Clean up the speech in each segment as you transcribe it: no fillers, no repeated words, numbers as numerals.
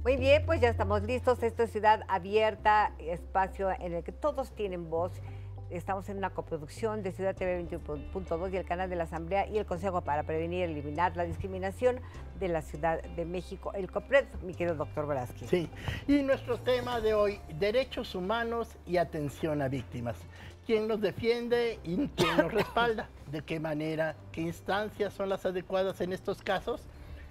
Muy bien, pues ya estamos listos. Esto es Ciudad Abierta, espacio en el que todos tienen voz. Estamos en una coproducción de Ciudad TV 21.2 y el canal de la Asamblea y el Consejo para Prevenir y Eliminar la Discriminación de la Ciudad de México, el COPRED, mi querido doctor Velázquez. Sí, y nuestro tema de hoy, derechos humanos y atención a víctimas. ¿Quién los defiende y quién los respalda? ¿De qué manera? ¿Qué instancias son las adecuadas en estos casos?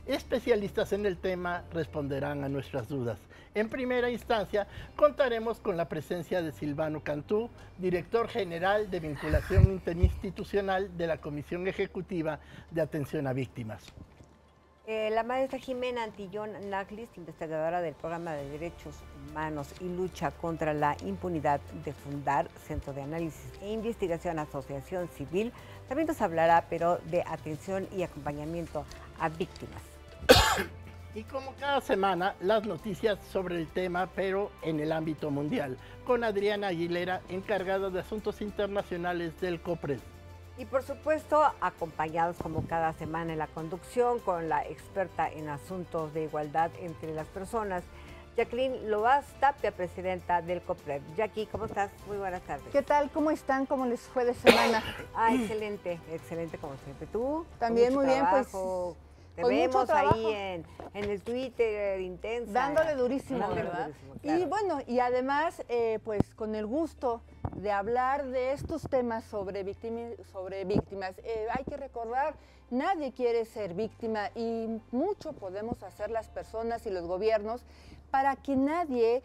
Especialistas en el tema responderán a nuestras dudas. En primera instancia, contaremos con la presencia de Silvano Cantú, director general de Vinculación Interinstitucional de la Comisión Ejecutiva de Atención a Víctimas. La maestra Jimena Antillón Naglis, investigadora del Programa de Derechos Humanos y Lucha contra la Impunidad de Fundar, Centro de Análisis e Investigación Asociación Civil, también nos hablará, pero de atención y acompañamiento a víctimas. Y como cada semana, las noticias sobre el tema, pero en el ámbito mundial, con Adriana Aguilera, encargada de Asuntos Internacionales del COPRED. Y por supuesto, acompañados como cada semana en la conducción con la experta en asuntos de igualdad entre las personas, Jacqueline Loaz Tapia, presidenta del COPRED. Jackie, ¿cómo estás? Muy buenas tardes. ¿Qué tal? ¿Cómo están? ¿Cómo les fue de semana? Excelente, excelente como siempre. ¿Tú? También muy bien, pues. Te vemos ahí en el Twitter, intensa. Dándole durísimo, ¿verdad? Durísimo, claro. Y bueno, y además, pues con el gusto de hablar de estos temas sobre víctimas. Hay que recordar, nadie quiere ser víctima y mucho podemos hacer las personas y los gobiernos para que nadie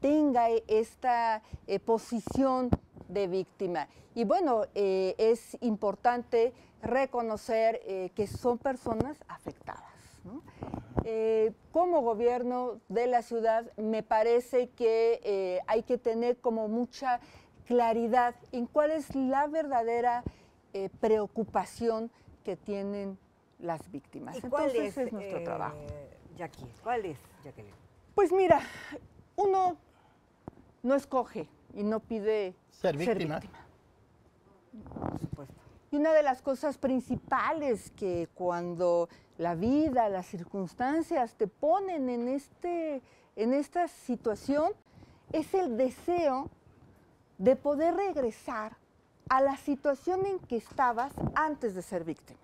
tenga esta posición de víctima. Y bueno, es importante reconocer que son personas afectadas, ¿no? Como gobierno de la ciudad, me parece que hay que tener como mucha claridad en cuál es la verdadera preocupación que tienen las víctimas. ¿Y cuál Entonces es nuestro trabajo. Jackie, ¿cuál es, Jacqueline? Pues mira, uno no escoge y no pide Ser víctima. Por supuesto. Y una de las cosas principales que cuando la vida, las circunstancias te ponen en esta situación es el deseo de poder regresar a la situación en que estabas antes de ser víctima.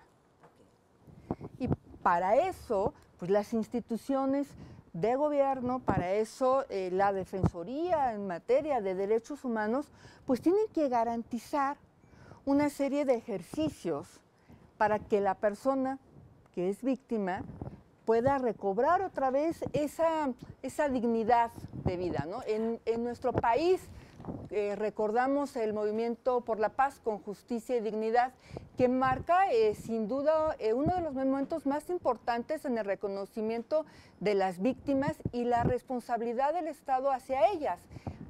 Y para eso, pues las instituciones de gobierno, para eso la Defensoría en materia de derechos humanos, pues tienen que garantizar una serie de ejercicios para que la persona que es víctima pueda recobrar otra vez esa dignidad de vida, ¿no? En nuestro país recordamos el movimiento por la paz con justicia y dignidad que marca sin duda uno de los momentos más importantes en el reconocimiento de las víctimas y la responsabilidad del Estado hacia ellas.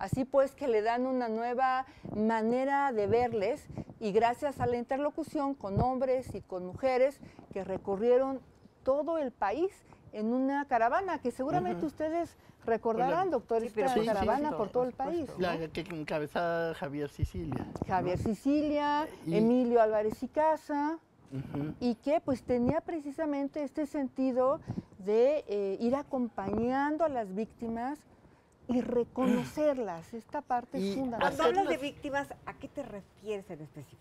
Así pues que le dan una nueva manera de verles y gracias a la interlocución con hombres y con mujeres que recorrieron todo el país en una caravana que seguramente ustedes recordarán, doctor, esta caravana por todo el país, ¿no? La que encabezaba Javier Sicilia. Javier Sicilia, Emilio Álvarez y Casa, y que pues tenía precisamente este sentido de ir acompañando a las víctimas y reconocerlas. Esta parte es fundamental. Cuando hablas de víctimas, ¿a qué te refieres en específico?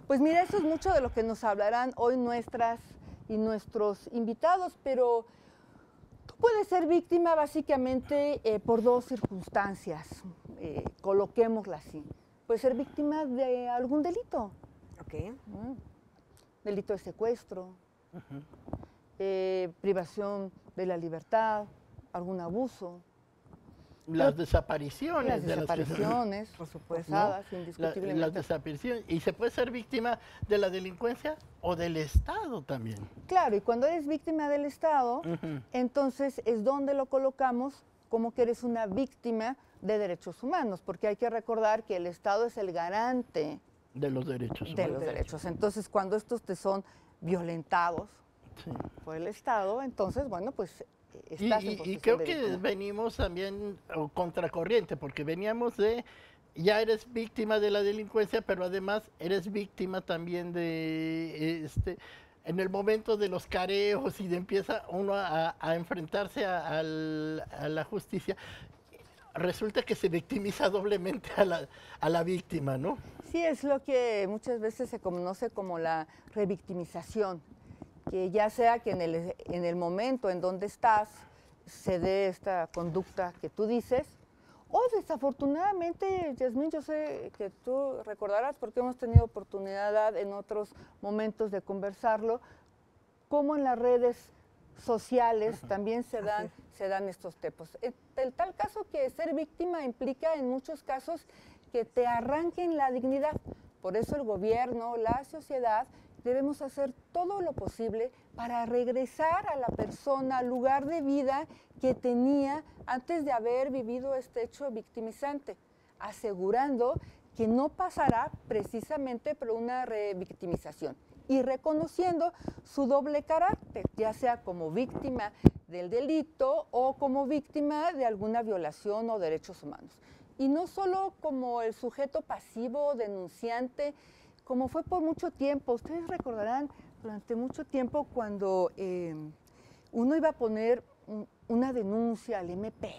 Pues mira, eso es mucho de lo que nos hablarán hoy nuestras y nuestros invitados, pero tú puedes ser víctima básicamente por dos circunstancias, coloquémosla así. Puedes ser víctima de algún delito. Ok. Delito de secuestro, privación de la libertad, algún abuso. Las desapariciones. Las desapariciones, por supuesto. Indiscutiblemente. Las desapariciones. Y se puede ser víctima de la delincuencia o del Estado también. Claro, y cuando eres víctima del Estado, entonces es donde lo colocamos como que eres una víctima de derechos humanos, porque hay que recordar que el Estado es el garante de los derechos humanos. De los derechos. Entonces, cuando estos te son violentados por el Estado, entonces, bueno, pues estás en posesión y creo de que víctima. venimos también contracorriente, porque veníamos de, ya eres víctima de la delincuencia, pero además eres víctima también de en el momento de los careos y de empieza uno a enfrentarse a la justicia, resulta que se victimiza doblemente a la víctima, ¿no? Sí, es lo que muchas veces se conoce como la revictimización, que ya sea que en el momento en donde estás se dé esta conducta que tú dices, o desafortunadamente, Yasmín, yo sé que tú recordarás, porque hemos tenido oportunidad en otros momentos de conversarlo, cómo en las redes sociales también se dan estos tipos. El tal caso que ser víctima implica en muchos casos que te arranquen la dignidad. Por eso el gobierno, la sociedad, debemos hacer todo lo posible para regresar a la persona al lugar de vida que tenía antes de haber vivido este hecho victimizante, asegurando que no pasará precisamente por una revictimización y reconociendo su doble carácter, ya sea como víctima del delito o como víctima de alguna violación o derechos humanos. Y no solo como el sujeto pasivo, denunciante, como fue por mucho tiempo. Ustedes recordarán durante mucho tiempo cuando uno iba a poner una denuncia al MP.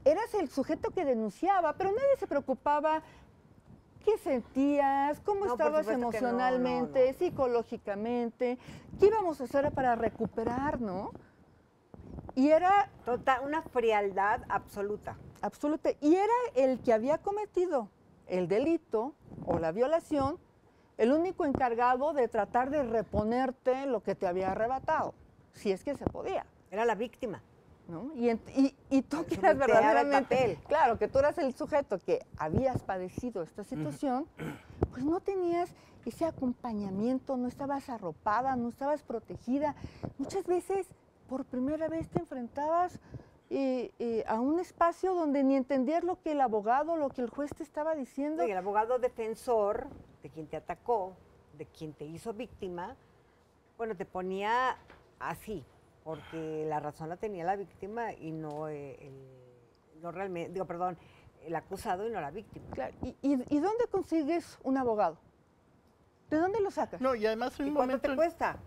Eras el sujeto que denunciaba, pero nadie se preocupaba qué sentías, cómo estabas emocionalmente, psicológicamente, qué íbamos a hacer para recuperar, ¿no? Y era... Total, una frialdad absoluta. Absoluta. Y era el que había cometido el delito o la violación, el único encargado de tratar de reponerte lo que te había arrebatado, si es que se podía. Era la víctima. ¿No? Y tú que eras verdaderamente, claro, que tú eras el sujeto que habías padecido esta situación, pues no tenías ese acompañamiento, no estabas arropada, no estabas protegida. Muchas veces, por primera vez te enfrentabas a un espacio donde ni entendías lo que el abogado, lo que el juez te estaba diciendo. Y el abogado defensor de quien te atacó, de quien te hizo víctima, bueno, te ponía así, porque la razón la tenía la víctima y no realmente, el acusado y no la víctima. Claro. ¿Y dónde consigues un abogado? ¿De dónde lo sacas? No, y además en ¿Y un cuánto momento te cuesta?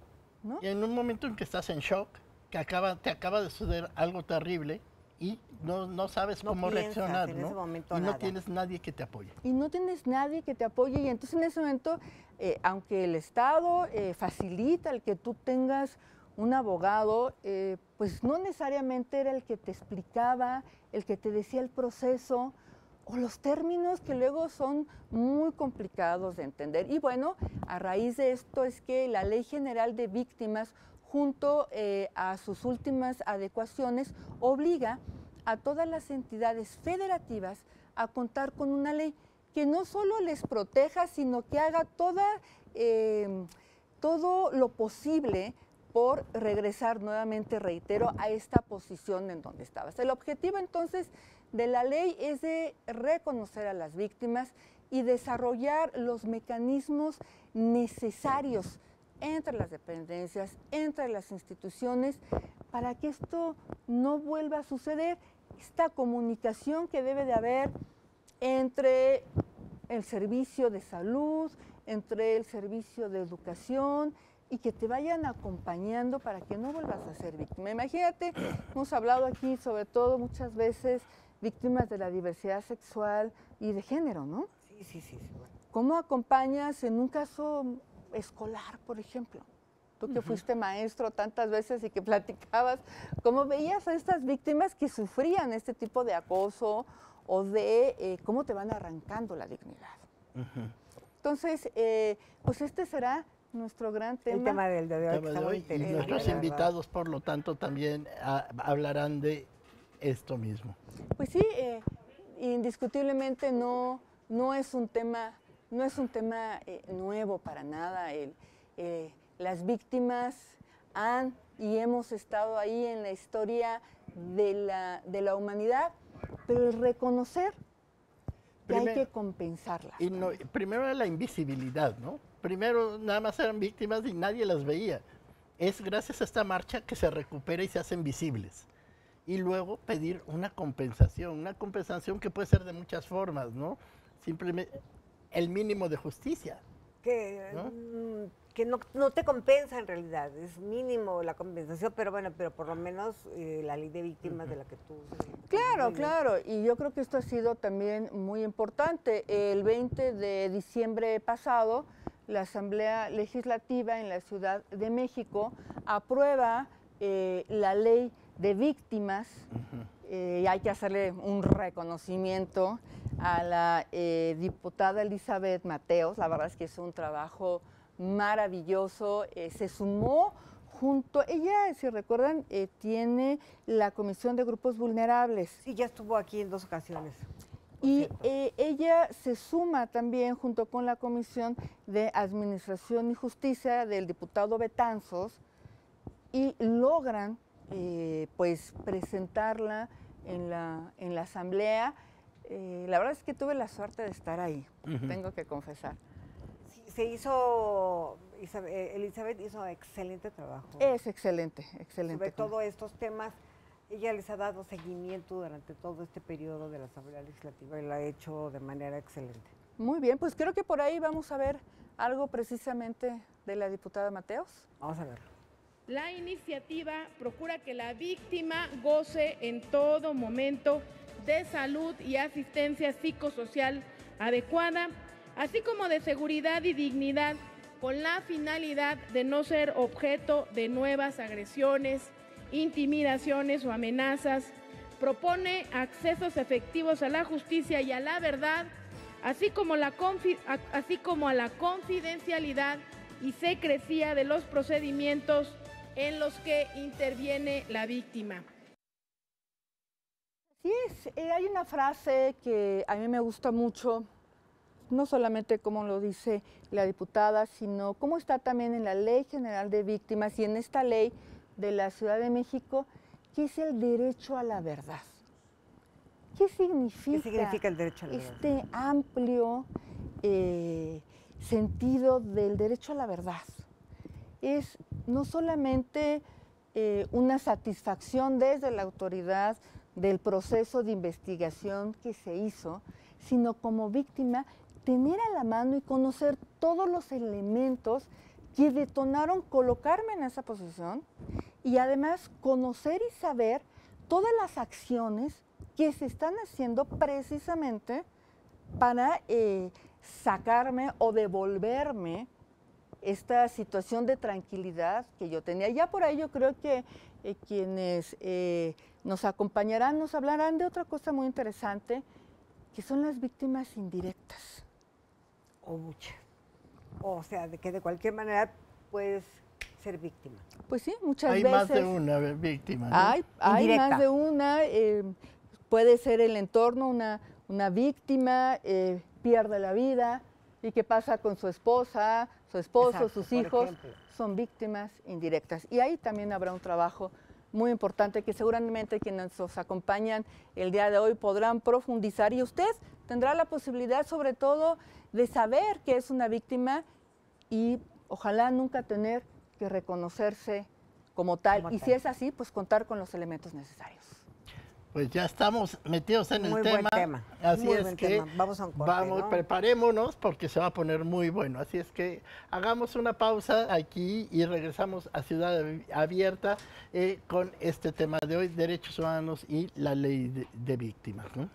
¿No? Y en un momento en que estás en shock, que te acaba de suceder algo terrible y no sabes cómo reaccionar, en ese momento y no nada. tienes nadie que te apoye. Y no tienes nadie que te apoye, y entonces en ese momento, aunque el Estado facilita el que tú tengas un abogado, pues no necesariamente era el que te explicaba, el que te decía el proceso, o los términos que luego son muy complicados de entender. Y bueno, a raíz de esto es que la Ley General de Víctimas, junto a sus últimas adecuaciones, obliga a todas las entidades federativas a contar con una ley que no solo les proteja, sino que haga todo lo posible por regresar nuevamente, reitero, a esta posición en donde estabas. El objetivo entonces de la ley es de reconocer a las víctimas y desarrollar los mecanismos necesarios entre las dependencias, entre las instituciones, para que esto no vuelva a suceder. Esta comunicación que debe de haber entre el servicio de salud, entre el servicio de educación, y que te vayan acompañando para que no vuelvas a ser víctima. Imagínate, hemos hablado aquí sobre todo muchas veces víctimas de la diversidad sexual y de género, ¿no? Sí. Bueno. ¿Cómo acompañas en un caso escolar, por ejemplo? Tú que fuiste maestro tantas veces y que platicabas, ¿cómo veías a estas víctimas que sufrían este tipo de acoso o de cómo te van arrancando la dignidad? Entonces, pues este será nuestro gran tema. El tema del día de hoy, que está muy Y interesante, nuestros la invitados, por lo tanto, también hablarán de esto mismo. Pues sí, indiscutiblemente no es un tema, nuevo para nada. Las víctimas han y hemos estado ahí en la historia de la humanidad, pero el reconocer que hay que compensarlas. Y primero era la invisibilidad, ¿no? Primero nada más eran víctimas y nadie las veía. Es gracias a esta marcha que se recupera y se hacen visibles. Y luego pedir una compensación que puede ser de muchas formas, ¿no? Simplemente el mínimo de justicia. Que ¿no? que no te compensa en realidad, es mínimo la compensación, pero bueno, pero por lo menos la ley de víctimas de la que tú... Claro, claro, y yo creo que esto ha sido también muy importante. El 20 de diciembre pasado, la Asamblea Legislativa en la Ciudad de México aprueba la ley de víctimas. Y hay que hacerle un reconocimiento a la diputada Elizabeth Mateos. La verdad es que es un trabajo maravilloso. Se sumó junto, ella, si recuerdan, tiene la Comisión de Grupos Vulnerables. Sí, ya estuvo aquí en 2 ocasiones. Y ella se suma también junto con la Comisión de Administración y Justicia del diputado Betanzos y logran pues presentarla en la Asamblea. La verdad es que tuve la suerte de estar ahí, tengo que confesar. Sí, se hizo, Elizabeth hizo excelente trabajo. Es excelente, excelente. Sobre todo estos temas, ella les ha dado seguimiento durante todo este periodo de la Asamblea Legislativa y lo ha hecho de manera excelente. Muy bien, pues creo que por ahí vamos a ver algo precisamente de la diputada Mateos. Vamos a verlo. La iniciativa procura que la víctima goce en todo momento de salud y asistencia psicosocial adecuada, así como de seguridad y dignidad, con la finalidad de no ser objeto de nuevas agresiones, intimidaciones o amenazas. Propone accesos efectivos a la justicia y a la verdad, así como a la confidencialidad y secrecía de los procedimientos en los que interviene la víctima. Así es, hay una frase que a mí me gusta mucho, no solamente como lo dice la diputada, sino cómo está también en la Ley General de Víctimas y en esta ley de la Ciudad de México, que es el derecho a la verdad. ¿Qué significa el derecho a la verdad? Este amplio sentido del derecho a la verdad? Es no solamente una satisfacción desde la autoridad del proceso de investigación que se hizo, sino como víctima tener a la mano y conocer todos los elementos que detonaron colocarme en esa posición y además conocer y saber todas las acciones que se están haciendo precisamente para sacarme o devolverme esta situación de tranquilidad que yo tenía. Ya por ahí yo creo que quienes nos acompañarán nos hablarán de otra cosa muy interesante, que son las víctimas indirectas. O muchas. O sea, de que de cualquier manera puedes ser víctima. Pues sí, muchas hay veces. Hay más de una víctima, ¿no? Hay más de una. Puede ser el entorno, una víctima, pierde la vida. ¿Y qué pasa con su esposa, su esposo, Exacto, sus por hijos? ejemplo. Son víctimas indirectas. Y ahí también habrá un trabajo muy importante que seguramente quienes nos acompañan el día de hoy podrán profundizar. Y usted tendrá la posibilidad, sobre todo, de saber que es una víctima y ojalá nunca tener que reconocerse como tal. Y si es así, pues contar con los elementos necesarios. Pues ya estamos metidos en Muy el buen tema. tema. Así Muy es buen que tema. Vamos a un corte, ¿no? Preparémonos porque se va a poner muy bueno. Así es que hagamos una pausa aquí y regresamos a Ciudad Abierta con este tema de hoy, derechos humanos y la ley de víctimas, ¿no?